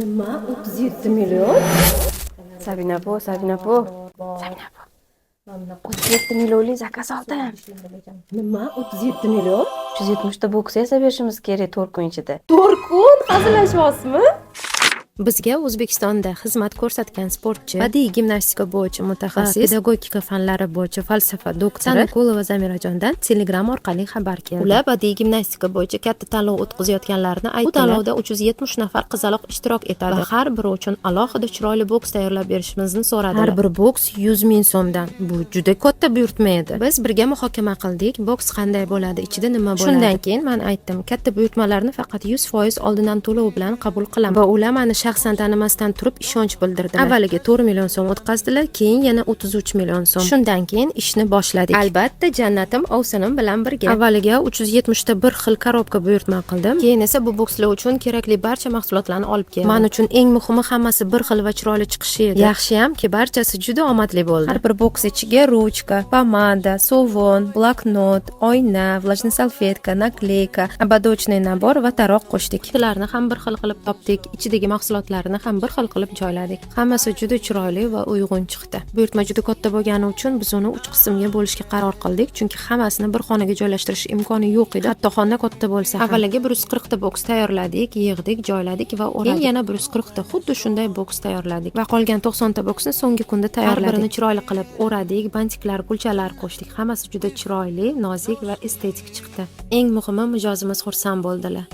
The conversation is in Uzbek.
Nima 37 million? Sabina bu. 37 millionlik zakaz oldim. Nima 37 million? 370 ta boks esa berishimiz kerak 4 kun ichida. 4 kun hazillashyapsizmi? Bizga O'zbekistonda xizmat ko'rsatgan sportchi, badiiy gimnastika bo'yicha mutaxassis, pedagogika fanlari bo'yicha falsafa doktori Sanakulova Zamirajondan Telegram orqali xabar keldi. Ular badiiy gimnastika bo'yicha katta tanlov o'tkazayotganlarini aytdilar. Bu tanlovda 370 nafar qizaloq ishtirok etadi va har biri uchun alohida chiroyli boks tayyorlab berishimizni so'radilar. Har bir boks 100 ming so'mdan. Bu juda katta buyurtma edi. Biz birga muhokama qildik. Boks qanday bo'ladi, ichida nima bo'ladi. Shundan keyin men aytdim, katta buyurtmalarni faqat 100% oldindan to'lov bilan qabul qilaman. Va ular meni shaxsan tanimasdan turib ishonch bildirdilar. Avvaliga 4 million so'm o'tkazdilar, keyin yana 33 million so'm. Shundan keyin ishni boshladik. Albatta, jannatim ovsinim bilan birga. Avvaliga 370 ta bir xil korobka buyurtma qildim. Keyin esa bu bokslar uchun kerakli barcha mahsulotlarni olib keldim. Men uchun eng muhimi hammasi bir xil va chiroyli chiqishi edi. Yaxshiyamki, barchasi juda omadli bo'ldi. Har bir boks ichiga ruchka, pomada, sovun, bloknot, oyna, влажный salfetka, nakleyka, ободочный nabor va taroq qo'shdik. Ularni ham bir xil qilib topdik. Ichidagi mahsulotlarni ham bir xil qilib joyladik. Hammasi juda chiroyli va uyg'un chiqdi. Buyurtma juda katta bo'lgani uchun biz uni 3 qismga bo'lishga qaror qildik, chunki hammasini bir xonaga joylashtirish imkoni yo'q edi. Hatto xona katta bo'lsa ham. Avvaliga 140 ta boks tayyorladik, yig'dik, joyladik va keyin yana 140 ta xuddi shunday boks tayyorladik. Va qolgan 90 ta boksni so'nggi kunda tayyorladik. Har birini chiroyli qilib o'radik, bantiklar, gulchalar qo'shdik. Hammasi juda chiroyli, nozik va estetik chiqdi. Eng muhimi mijozimiz xursand bo'ldilar.